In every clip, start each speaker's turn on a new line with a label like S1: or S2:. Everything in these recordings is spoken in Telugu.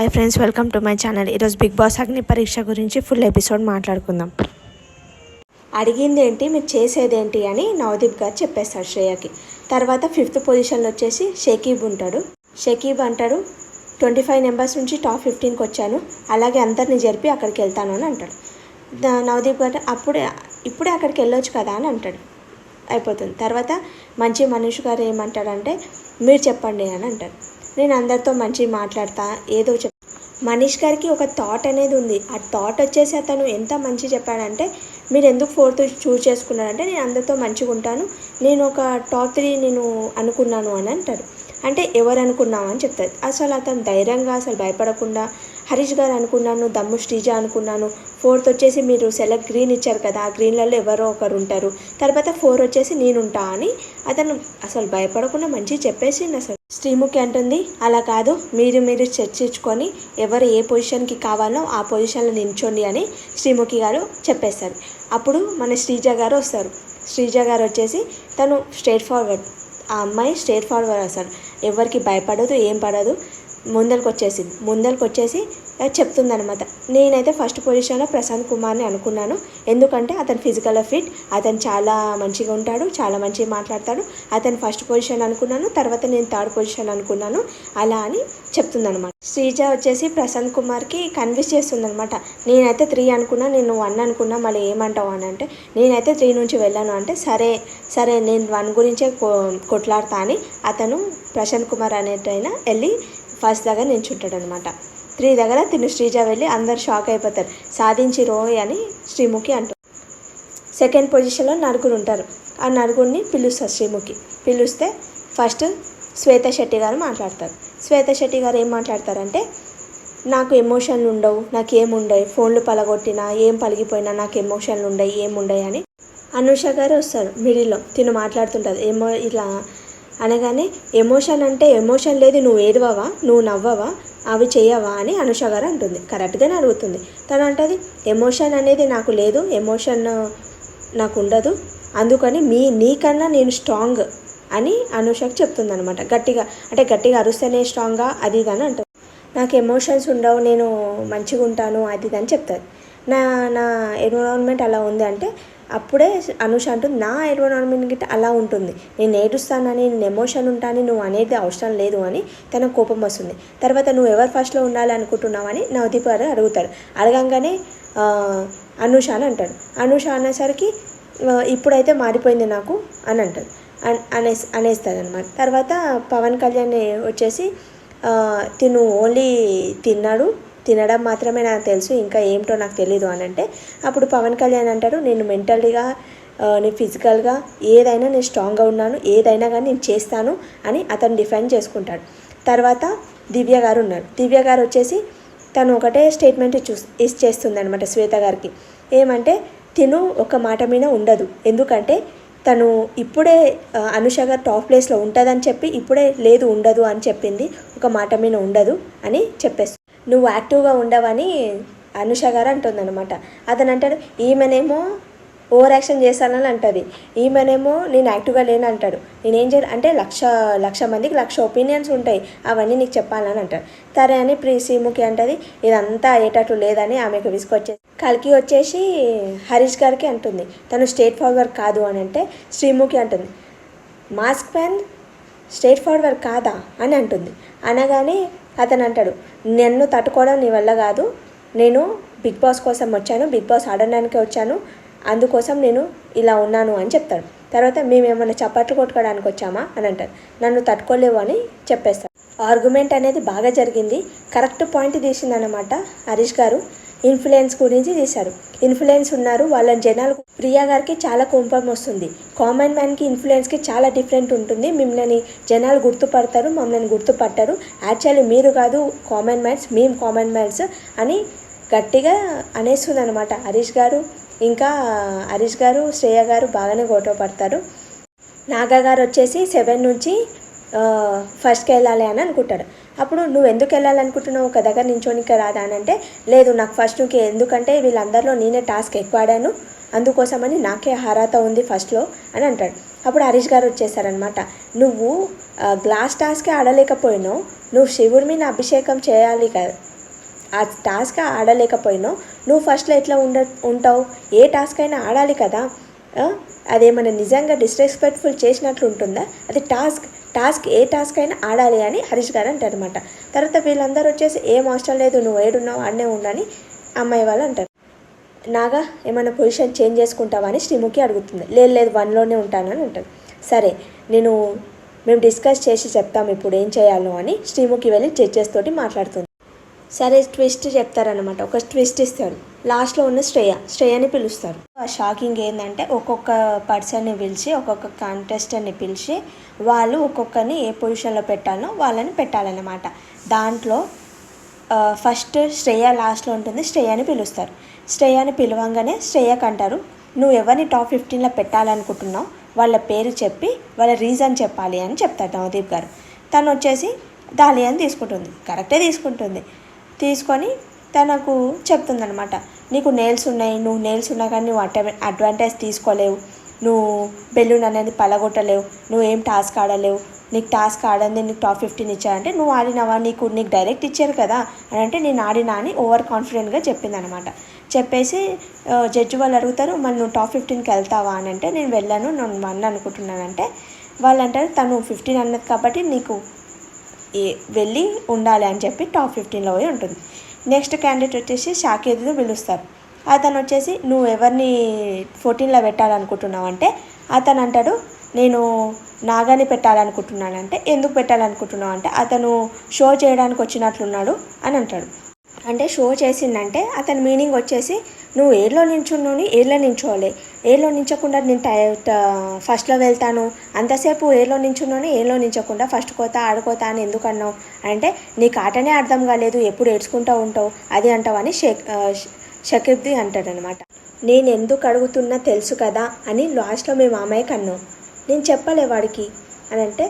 S1: Hi friends, welcome to my channel. ఈరోజు బిగ్ బాస్ అగ్ని పరీక్ష గురించి ఫుల్ ఎపిసోడ్ మాట్లాడుకుందాం. అడిగింది ఏంటి, మీరు చేసేది ఏంటి అని నవదీప్ గారు చెప్పేస్తాడు శ్రేయకి. తర్వాత 5th పొజిషన్లో వచ్చేసి షకీబ్ ఉంటాడు. షకీబ్ అంటాడు 25 నెంబర్స్ నుంచి టాప్ 15కి వచ్చాను, అలాగే అందరినీ జరిపి అక్కడికి వెళ్తాను అని అంటాడు. నవదీప్ గారు ఇప్పుడే అక్కడికి వెళ్ళొచ్చు కదా అని అంటాడు. అయిపోతుంది. తర్వాత మంచి మనీష్ గారు ఏమంటాడంటే మీరు చెప్పండి అని అంటారు. నేను అందరితో మంచి మాట్లాడతా ఏదో మనీష్ గారికి ఒక థాట్ అనేది ఉంది. ఆ థాట్ వచ్చేసి అతను ఎంత మంచి చెప్పాడంటే, మీరు ఎందుకు 4th చూస్ చేసుకున్నారంటే నేను అందరితో మంచిగా ఉంటాను, నేను ఒక టాప్ 3 నేను అనుకున్నాను అని అంటాడు. అంటే ఎవరు అనుకున్నావు అని చెప్తారు. అసలు అతను ధైర్యంగా అసలు భయపడకుండా హరీష్ గారు అనుకున్నాను, దమ్ము శ్రీజ అనుకున్నాను, 4th వచ్చేసి మీరు సెలెక్ట్ గ్రీన్ ఇచ్చారు కదా, ఆ గ్రీన్లలో ఎవరో ఒకరు ఉంటారు, తర్వాత 4 వచ్చేసి నేనుంటా అని అతను అసలు భయపడకుండా మంచి చెప్పేసింది. అసలు శ్రీముఖి అంటుంది అలా కాదు, మీరు చర్చించుకొని ఎవరు ఏ పొజిషన్కి కావాలో ఆ పొజిషన్లో నిల్చోండి అని శ్రీముఖి గారు చెప్పేస్తారు. అప్పుడు మన శ్రీజ గారు వస్తారు. శ్రీజ గారు వచ్చేసి తను స్ట్రైట్ ఫార్వర్డ్, ఆ అమ్మాయి స్ట్రైట్ ఫార్వర్డ్, అసలు ఎవరికి భయపడదు, ఏం పడదు, ముందరికి వచ్చేసి చెప్తుంది అనమాట. నేనైతే ఫస్ట్ పొజిషన్లో ప్రశాంత్ కుమార్ని అనుకున్నాను, ఎందుకంటే అతను ఫిజికల్గా ఫిట్, అతను చాలా మంచిగా ఉంటాడు, చాలా మంచిగా మాట్లాడతాడు, అతను ఫస్ట్ పొజిషన్ అనుకున్నాను, తర్వాత నేను 3rd పొజిషన్ అనుకున్నాను అలా అని చెప్తుంది అనమాట. శ్రీజ వచ్చేసి ప్రశాంత్ కుమార్కి కన్విన్స్ చేస్తుంది అనమాట. నేనైతే 3 అనుకున్నా, నేను 1 అనుకున్నా, మళ్ళీ ఏమంటావు అని అంటే నేనైతే 3 నుంచి వెళ్ళాను అంటే సరే నేను 1 గురించే కొట్లాడతా అని అతను ప్రశాంత్ కుమార్ అనేటైనా వెళ్ళి ఫస్ట్ దగ్గర నిల్చుంటాడు అనమాట. 3 దగ్గర తిను శ్రీజ వెళ్ళి అందరు షాక్ అయిపోతారు, సాధించి రోయ్ అని శ్రీముఖి అంటారు. 2nd పొజిషన్లో 4 ఉంటారు. ఆ 4 పిలుస్తారు శ్రీముఖి. పిలిస్తే ఫస్ట్ శ్వేత శెట్టి గారు మాట్లాడతారు. శ్వేత శెట్టి గారు ఏం మాట్లాడతారంటే, నాకు ఎమోషన్లు ఉండవు, నాకు ఏముండవు, ఫోన్లు పలగొట్టినా ఏం పలిగిపోయినా నాకు ఎమోషన్లు ఉండవు, ఏముండవు అని అనూష గారు వస్తారు మిడిల్లో. తిను మాట్లాడుతుంటుంది ఇలా అనగానే, ఎమోషన్ అంటే ఎమోషన్ లేదు, నువ్వు ఏడవవా, నువ్వు నవ్వవా, అవి చేయవా అని అనూష గారు అంటుంది. కరెక్ట్గానే అడుగుతుంది. తను అంటది ఎమోషన్ అనేది నాకు లేదు, ఎమోషన్ నాకు ఉండదు, అందుకని నీకన్నా నేను స్ట్రాంగ్ అని అనూషకి చెప్తుంది అనమాట. గట్టిగా అరుస్తేనే స్ట్రాంగ్గా అది ఇది అని అంటుంది. నాకు ఎమోషన్స్ ఉండవు, నేను మంచిగా ఉంటాను అది ఇది అని చెప్తారు. నా ఎన్విరాన్మెంట్ అలా ఉంది అంటే అప్పుడే అనూష అంటుంది నా ఎన్విరాన్మెంట్ గిట్ట అలా ఉంటుంది, నేను ఏడుస్తానని, నేను ఎమోషన్ ఉంటానని నువ్వు అనేది అవసరం లేదు అని తన కోపం వస్తుంది. తర్వాత నువ్వు ఎవరు ఫస్ట్లో ఉండాలి అనుకుంటున్నావు అని నవదీప్ గారు అడుగుతాడు. అడగంగానే అనూష అని అంటాడు. అనూష అనేసరికి ఇప్పుడైతే మారిపోయింది నాకు అని అంటాడు, అనేస్తాడు అనమాట. తర్వాత పవన్ కళ్యాణ్ వచ్చేసి తిను ఓన్లీ తినడం మాత్రమే నాకు తెలుసు, ఇంకా ఏమిటో నాకు తెలీదు అని అంటే అప్పుడు పవన్ కళ్యాణ్ అంటాడు, నేను మెంటల్గా నేను ఫిజికల్గా ఏదైనా నేను స్ట్రాంగ్గా ఉన్నాను, ఏదైనా కానీ నేను చేస్తాను అని అతను డిఫైన్ చేసుకుంటాడు. తర్వాత దివ్య గారు ఉన్నారు. దివ్య గారు వచ్చేసి తను ఒకటే స్టేట్మెంట్ చేస్తుంది అనమాట శ్వేత గారికి. ఏమంటే తిను ఒక మాట మీద ఉండదు, ఎందుకంటే తను ఇప్పుడే అనూష గారు టాప్ ప్లేస్లో ఉంటుందని చెప్పి ఇప్పుడే లేదు ఉండదు అని చెప్పింది, ఒక మాట మీద ఉండదు అని చెప్పేస్తుంది. నువ్వు యాక్టివ్గా ఉండవని అనూష గారు అంటుందన్నమాట. అతను అంటాడు ఈమెనేమో ఓవర్ యాక్షన్ చేస్తానని అంటుంది, ఈమెనేమో నేను యాక్టివ్గా లేను అంటాడు. నేనేం చేయాలి అంటే లక్ష మందికి 1,00,000 ఒపీనియన్స్ ఉంటాయి, అవన్నీ నీకు చెప్పాలని అంటాడు. సరే అని శ్రీముఖి అంటుంది ఇదంతా అయ్యేటట్లు లేదని ఆమెకు విసుకొచ్చేసి కల్కి వచ్చేసి హరీష్ గారికి అంటుంది తను స్ట్రేట్ ఫార్వర్డ్ కాదు అని అంటే శ్రీముఖి అంటుంది మాస్క్ మ్యాన్ స్ట్రేట్ ఫార్వర్డ్ కాదా అని అంటుంది. అనగానే అతను అంటాడు నన్ను తట్టుకోవడం నీ వల్ల కాదు, నేను బిగ్ బాస్ కోసం వచ్చాను, బిగ్ బాస్ ఆడడానికే వచ్చాను, అందుకోసం నేను ఇలా ఉన్నాను అని చెప్తాడు. తర్వాత మేమేమన్నా చప్పట్లు కొట్టుకోవడానికి వచ్చామా అని అంటారు. నన్ను తట్టుకోలేవు అని చెప్పేస్తాడు. ఆర్గ్యుమెంట్ అనేది బాగా జరిగింది, కరెక్ట్ పాయింట్ తీసిందనమాట హరీష్ గారు. ఇన్ఫ్లుయెన్స్ గురించి తీశారు. ఇన్ఫ్లుయెన్స్ ఉన్నారు వాళ్ళని జనాలకు. ప్రియా గారికి చాలా కోపం వస్తుంది, కామన్ మ్యాన్కి ఇన్ఫ్లుయెన్స్కి చాలా డిఫరెంట్ ఉంటుంది, మిమ్మల్ని జనాలు గుర్తుపడతారు, మమ్మల్ని గుర్తుపట్టారు, యాక్చువల్లీ మీరు కాదు కామన్ మ్యాన్స్, మేము కామన్ మ్యాన్స్ అని గట్టిగా అనేస్తుంది అనమాట హరీష్ గారు. ఇంకా హరీష్ గారు శ్రేయ గారు బాగానే గొడవ పడతారు. నాగా గారు వచ్చేసి 7 నుంచి ఫస్ట్కి వెళ్ళాలి అని అనుకుంటాడు. అప్పుడు నువ్వు ఎందుకు వెళ్ళాలనుకుంటున్నావు, ఒక దగ్గర నించోనికి రాదా అని అంటే లేదు నాకు ఫస్ట్కి, ఎందుకంటే వీళ్ళందరిలో నేనే టాస్క్ ఎక్కువ ఆడాను, అందుకోసమని నాకే అర్హత ఉంది ఫస్ట్లో అని అంటాడు. అప్పుడు హరీష్ గారు వచ్చేసారనమాట. నువ్వు గ్లాస్ టాస్కే ఆడలేకపోయినావు, నువ్వు శివుడి మీద అభిషేకం చేయాలి కదా, ఆ టాస్క్ ఆడలేకపోయినావు, నువ్వు ఫస్ట్లో ఎట్లా ఉంటావు? ఏ టాస్క్ అయినా ఆడాలి కదా. అదేమన్నా నిజంగా డిస్రెస్పెక్ట్ఫుల్ చేసినట్లు ఉంటుందా? అది టాస్క్ ఏ టాస్క్ అయినా ఆడాలి అని హరీష్ గారు అంటారు అనమాట. తర్వాత వీళ్ళందరూ వచ్చేసి ఏం అవసరం లేదు, నువ్వు ఏడున్నావు ఆడనే ఉండని అమ్మాయి వాళ్ళు అంటారు. నాగా ఏమైనా పొజిషన్ చేంజ్ చేసుకుంటావా అని శ్రీముఖి అడుగుతుంది. లేదు 1లోనే ఉంటానని ఉంటుంది. సరే మేము డిస్కస్ చేసి చెప్తాం ఇప్పుడు ఏం చేయాలో అని శ్రీముఖి వెళ్ళి జడ్జెస్ తోటి మాట్లాడుతుంది. సరే ట్విస్ట్ చెప్తారనమాట. ఒక ట్విస్ట్ ఇస్తారు. లాస్ట్లో ఉన్న శ్రేయని పిలుస్తారు. ఆ షాకింగ్ ఏంటంటే ఒక్కొక్క పర్సన్ని పిలిచి ఒక్కొక్క కాంటెస్టెంట్ని పిలిచి వాళ్ళు ఒక్కొక్కరిని ఏ పొజిషన్లో పెట్టాలో వాళ్ళని పెట్టాలన్నమాట. దాంట్లో ఫస్ట్ శ్రేయ లాస్ట్లో ఉంటుంది. శ్రేయని పిలుస్తారు. శ్రేయని పిలవంగానే శ్రేయకు అంటారు, నువ్వు ఎవరిని టాప్ 15లో పెట్టాలనుకుంటున్నావు వాళ్ళ పేరు చెప్పి వాళ్ళ రీజన్ చెప్పాలి అని చెప్తారు నవదీప్ గారు. తను వచ్చేసి దాలియాని తీసుకుంటుంది. కరెక్టే తీసుకుంటుంది. తీసుకొని తనకు చెప్తుందనమాట, నీకు నెయిల్స్ ఉన్నాయి, నువ్వు నెయిల్స్ ఉన్నా కానీ నువ్వు అడ్వాంటేజ్ తీసుకోలేవు, నువ్వు బెలూన్ అనేది పలగొట్టలేవు, నువ్వేం టాస్క్ ఆడలేవు, నీకు టాస్క్ ఆడంది నీకు టాప్ 15 ఇచ్చారంటే నువ్వు ఆడినావా, నీకు డైరెక్ట్ ఇచ్చారు కదా అని అంటే నేను ఆడినా అని ఓవర్ కాన్ఫిడెంట్గా చెప్పిందనమాట. చెప్పేసి జడ్జి వాళ్ళు అడుగుతారు, మరి నువ్వు టాప్ 15కి వెళ్తావా అని అంటే నేను వెళ్ళాను, నేను 1 అనుకుంటున్నానంటే వాళ్ళు అంటారు తను 15 అన్నది కాబట్టి నీకు వెళ్ళి ఉండాలి అని చెప్పి టాప్ 15లో పోయి ఉంటుంది. నెక్స్ట్ క్యాండిడేట్ వచ్చేసి షాకేద్ని పిలుస్తారు. అతను వచ్చేసి నువ్వు ఎవరిని 14లో పెట్టాలనుకుంటున్నావు అంటే అతను అంటాడు నేను నాగాని పెట్టాలనుకుంటున్నానంటే ఎందుకు పెట్టాలనుకుంటున్నావు అంటే అతను షో చేయడానికి వచ్చినట్లున్నాడు అని అంటాడు. అంటే షో చేసిందంటే అతని మీనింగ్ వచ్చేసి నువ్వు ఏలో నించున్నావు, ఏలో నించోవాలి, ఏలో నించకుండా నేను ఫస్ట్లో వెళ్తాను అంతసేపు ఏలో నించున్నాను, ఏలో నించకుండా ఫస్ట్ కోతా ఆడుకోతా అని ఎందుకు అన్నావు అంటే నీకు ఆటనే అర్థం కాలేదు, ఎప్పుడు ఏడ్చుకుంటూ ఉంటావు అది అంటావని షకీబ్ది అంటాడనమాట. నేను ఎందుకు అడుగుతున్నా తెలుసు కదా అని లాస్ట్లో మేము అమ్మాయికి అన్నాం, నేను చెప్పలే వాడికి అని అంటే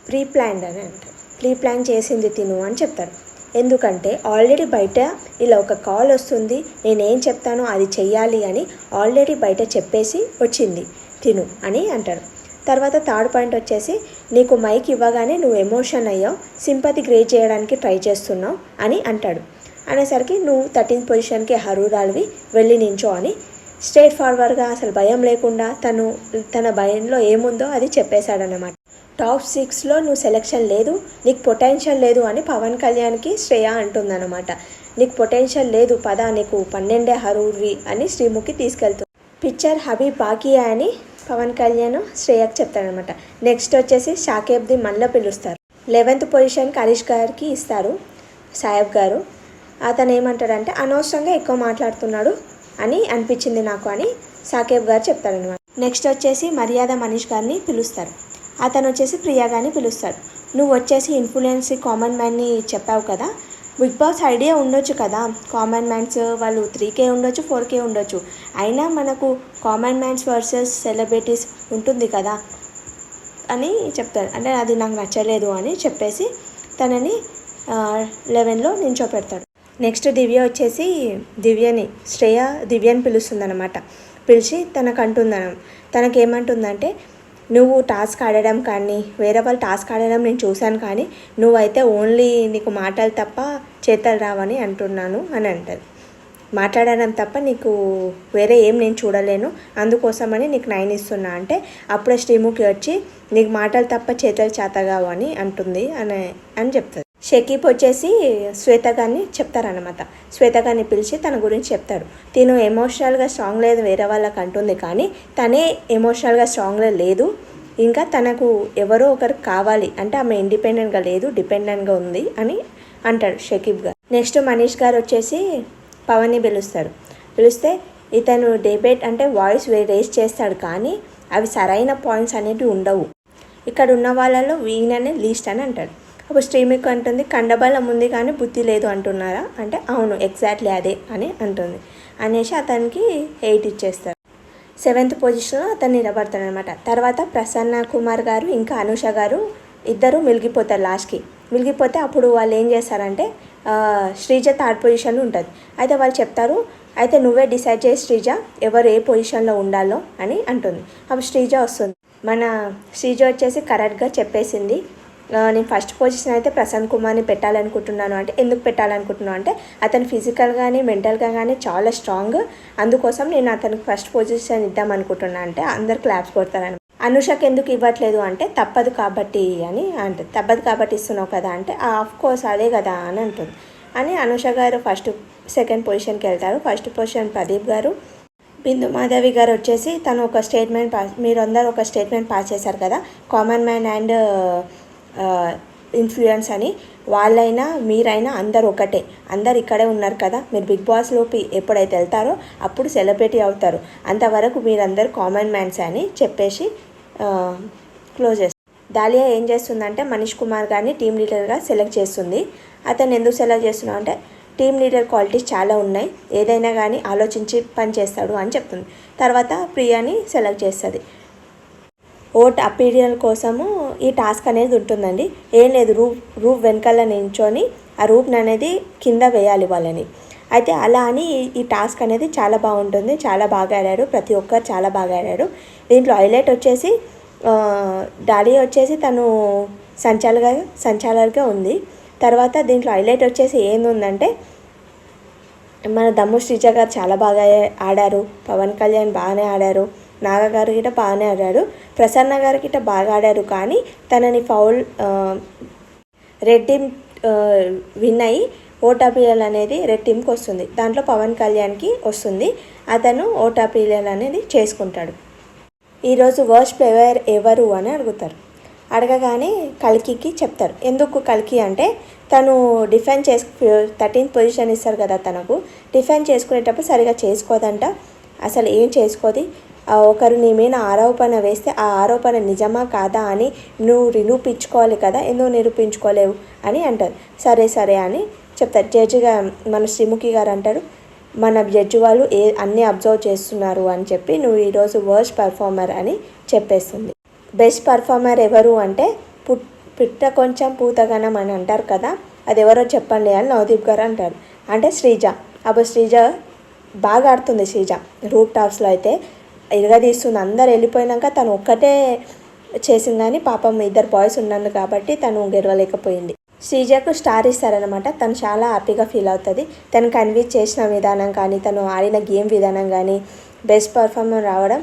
S1: ప్రీ ప్లాన్డ్ అని అంటారు. ప్రీ ప్లాన్ చేసింది తిను అని చెప్తారు. ఎందుకంటే ఆల్రెడీ బయట ఇలా ఒక కాల్ వస్తుంది, నేనేం చెప్తానో అది చెయ్యాలి అని ఆల్రెడీ బయట చెప్పేసి వచ్చింది తిను అని అంటారు. తర్వాత థర్డ్ పాయింట్ వచ్చేసి నీకు మైక్ ఇవ్వగానే నువ్వు ఎమోషన్ అయ్యావు, సింపతి క్రియేట్ చేయడానికి ట్రై చేస్తున్నావు అని అంటాడు. అనేసరికి నువ్వు 13th పొజిషన్కి హరూరాలివి వెళ్ళి నించో అని స్ట్రైట్ ఫార్వర్డ్గా అసలు భయం లేకుండా తన భయంలో ఏముందో అది చెప్పేశాడనమాట. టాప్ 6లో నువ్వు సెలెక్షన్ లేదు, నీకు పొటెన్షియల్ లేదు అని పవన్ కళ్యాణ్కి శ్రేయ అంటుందన్నమాట. నీకు పొటెన్షియల్ లేదు పదా, నీకు 12 హరూర్వి అని శ్రీముఖి తీసుకెళ్తుంది. పిక్చర్ హబీబ్ బాకియా అని పవన్ కళ్యాణ్ శ్రేయకి చెప్తారనమాట. నెక్స్ట్ వచ్చేసి షాకేబ్ది మళ్ళీ పిలుస్తారు. 11th పొజిషన్కి హరీష్ గారికి ఇస్తారు సాహెబ్ గారు. అతను ఏమంటాడంటే అనవసరంగా ఎక్కువ మాట్లాడుతున్నాడు అని అనిపించింది నాకు అని సాకేబ్ గారు చెప్తారనమాట. నెక్స్ట్ వచ్చేసి మర్యాద మనీష్ గారిని పిలుస్తారు. అతను వచ్చేసి ప్రియా గారిని పిలుస్తాడు. నువ్వు వచ్చేసి ఇన్ఫ్లుయెన్స్ కామన్ మ్యాన్ని చెప్పావు కదా, బిగ్ బాస్ ఐడియా ఉండొచ్చు కదా, కామన్ మ్యాన్స్ వాళ్ళు 3K ఉండొచ్చు 4K ఉండొచ్చు, అయినా మనకు కామన్ మ్యాన్స్ వర్సెస్ సెలబ్రిటీస్ ఉంటుంది కదా అని చెప్తారు. అంటే అది నాకు నచ్చలేదు అని చెప్పేసి తనని 11లో నించోపెడతాడు. నెక్స్ట్ దివ్య వచ్చేసి దివ్యని పిలుస్తుందన్నమాట. పిలిచి తనకేమంటుందంటే నువ్వు టాస్క్ ఆడడం కానీ వేరే వాళ్ళు టాస్క్ ఆడడం నేను చూశాను, కానీ నువ్వైతే ఓన్లీ నీకు మాటలు తప్ప చేతలు రావని అంటున్నాను అని అంటారు. మాట్లాడడం తప్ప నీకు వేరే ఏం నేను చూడలేను, అందుకోసమని నీకు 9 ఇస్తున్నా అంటే అప్పుడే శ్రీముఖి వచ్చి నీకు మాటలు తప్ప చేతలు చేతగావు అని అంటుంది అని చెప్తారు. షకీబ్ వచ్చేసి శ్వేత గారిని చెప్తారనమాట. శ్వేత గారిని పిలిచి తన గురించి చెప్తాడు. తిను ఎమోషనల్గా స్ట్రాంగ్ లేదు వేరే వాళ్ళకి అంటుంది, కానీ తనే ఎమోషనల్గా స్ట్రాంగ్గా లేదు, ఇంకా తనకు ఎవరో ఒకరు కావాలి అంటే ఆమె ఇండిపెండెంట్గా లేదు, డిపెండెంట్గా ఉంది అని అంటాడు షకీబ్ గారు. నెక్స్ట్ మనీష్ గారు వచ్చేసి పవన్ని పిలిస్తే ఇతను డిబేట్ అంటే వాయిస్ రేస్ చేస్తాడు, కానీ అవి సరైన పాయింట్స్ అనేవి ఉండవు, ఇక్కడ ఉన్న వాళ్ళలో వీననే లీస్ట్ అని అంటాడు. అప్పుడు శ్రీముఖి అంటుంది కండబలం ఉంది కానీ బుద్ధి లేదు అంటున్నారా అంటే అవును ఎగ్జాక్ట్లీ అదే అని అంటుంది. అనేసి అతనికి 8 ఇచ్చేస్తారు. 7th పొజిషన్లో అతను నిలబడతాడు అనమాట. తర్వాత ప్రసన్న కుమార్ గారు ఇంకా అనూష గారు ఇద్దరు మిలిగిపోతారు. లాస్ట్కి మిలిగిపోతే అప్పుడు వాళ్ళు ఏం చేస్తారంటే శ్రీజ 3rd పొజిషన్లో ఉంటుంది. అయితే వాళ్ళు చెప్తారు అయితే నువ్వే డిసైడ్ చేసి శ్రీజ ఎవరు ఏ పొజిషన్లో ఉండాలో అని అంటుంది. అప్పుడు శ్రీజ వస్తుంది. మన శ్రీజ వచ్చేసి కరెక్ట్గా చెప్పేసింది నేను ఫస్ట్ పొజిషన్ అయితే ప్రశాంత్ కుమార్ని పెట్టాలనుకుంటున్నాను అంటే ఎందుకు పెట్టాలనుకుంటున్నాను అంటే అతను ఫిజికల్ కానీ మెంటల్గా కానీ చాలా స్ట్రాంగ్, అందుకోసం నేను అతనికి ఫస్ట్ పొజిషన్ ఇద్దాం అనుకుంటున్నాను అంటే అందరు క్లాప్స్ కొడతారని. అనుషకి ఎందుకు ఇవ్వట్లేదు అంటే తప్పదు కాబట్టి అని అంటుంది. తప్పదు కాబట్టి ఇస్తున్నావు కదా అంటే ఆఫ్ కోర్స్ అదే కదా అని అంటుంది. అని అనుష గారు సెకండ్ పొజిషన్కి వెళ్తారు. ఫస్ట్ పొజిషన్ ప్రదీప్ గారు, బిందు మాధవి గారు వచ్చేసి తను ఒక స్టేట్మెంట్ మీరు అందరూ ఒక స్టేట్మెంట్ పాస్ చేశారు కదా, కామన్ మ్యాన్ అండ్ ఇన్ఫ్లుయెన్స్ అని. వాళ్ళైనా మీరైనా అందరు ఒకటే, అందరు ఇక్కడే ఉన్నారు కదా, మీరు బిగ్ బాస్లోకి ఎప్పుడైతే వెళ్తారో అప్పుడు సెలబ్రిటీ అవుతారు, అంతవరకు మీరందరూ కామన్ మ్యాన్స్ అని చెప్పేసి క్లోజ్ చేస్తారు. దాలియా ఏం చేస్తుందంటే మనీష్ కుమార్ గారిని టీమ్ లీడర్గా సెలెక్ట్ చేస్తుంది. అతను ఎందుకు సెలెక్ట్ చేస్తున్నావు అంటే టీమ్ లీడర్ క్వాలిటీస్ చాలా ఉన్నాయి, ఏదైనా కానీ ఆలోచించి పని చేస్తాడు అని చెప్తుంది. తర్వాత ప్రియాని సెలెక్ట్ చేస్తుంది. ఓట్ అపీరియల్ కోసము ఈ టాస్క్ అనేది ఉంటుందండి. ఏం లేదు, రూప్ వెనకాల నించొని ఆ రూప్ని అనేది కింద వేయాలి వాళ్ళని. అయితే అలా అని ఈ టాస్క్ అనేది చాలా బాగుంటుంది, చాలా బాగా ఆడారు, ప్రతి ఒక్కరు చాలా బాగా ఆడారు. దీంట్లో హైలైట్ వచ్చేసి డాలియా వచ్చేసి తను సంచాలకుగా ఉంది. తర్వాత దీంట్లో హైలైట్ వచ్చేసి ఏందుందంటే మన దమ్ము శ్రీజ గారు చాలా బాగా ఆడారు, పవన్ కళ్యాణ్ బాగానే ఆడారు, నాగ గారు గిట్ట బాగానే ఆడారు, ప్రసన్న గారి గిట్ట బాగా ఆడారు. కానీ తనని ఫౌల్ రెడ్ టీమ్ విన్ అయ్యి ఓట్ అపీల్ అనేది రెడ్ టీమ్కి వస్తుంది. దాంట్లో పవన్ కళ్యాణ్కి వస్తుంది, అతను ఓట్ అపీల్ అనేది చేసుకుంటాడు. ఈరోజు వర్స్ట్ ప్లేయర్ ఎవరు అని అడుగుతారు. అడగగానే కల్కికి చెప్తారు. ఎందుకు కల్కి అంటే తను డిఫెండ్ 13th పొజిషన్ ఇస్తారు కదా, తనకు డిఫెండ్ చేసుకునేటప్పుడు సరిగా చేసుకోదంట, అసలు ఏం చేసుకోది. ఒకరు నీ మీద ఆరోపణ వేస్తే ఆ ఆరోపణ నిజమా కాదా అని నువ్వు నిరూపించుకోవాలి కదా, ఎందుకు నిరూపించుకోలేవు అని అంటారు. సరే సరే అని చెప్తారు. జడ్జిగా మన శ్రీముఖి గారు అంటారు, మన జడ్జి వాళ్ళు అన్నీ అబ్జర్వ్ చేస్తున్నారు అని చెప్పి నువ్వు ఈరోజు వర్స్ట్ పర్ఫార్మర్ అని చెప్పేస్తుంది. బెస్ట్ పర్ఫార్మర్ ఎవరు అంటే పిట్ట కొంచెం పూతగనం అని అంటారు కదా, అది ఎవరో చెప్పండి అని నవదీప్ గారు అంటారు. అంటే శ్రీజ. అప్పుడు శ్రీజ బాగా ఆడుతుంది. శ్రీజ రూప్ టాప్స్లో అయితే ఇరగదీస్తుంది. అందరు వెళ్ళిపోయినాక తను ఒక్కటే చేసింది, కానీ పాపం ఇద్దరు బాయ్స్ ఉన్నాను కాబట్టి తను గెలవలేకపోయింది. శ్రీజకు స్టార్ ఇస్తారనమాట. తను చాలా హ్యాపీగా ఫీల్ అవుతుంది. తను కన్విన్స్ చేసిన విధానం కానీ, తను ఆడిన గేమ్ విధానం కానీ బెస్ట్ పర్ఫార్మర్ రావడం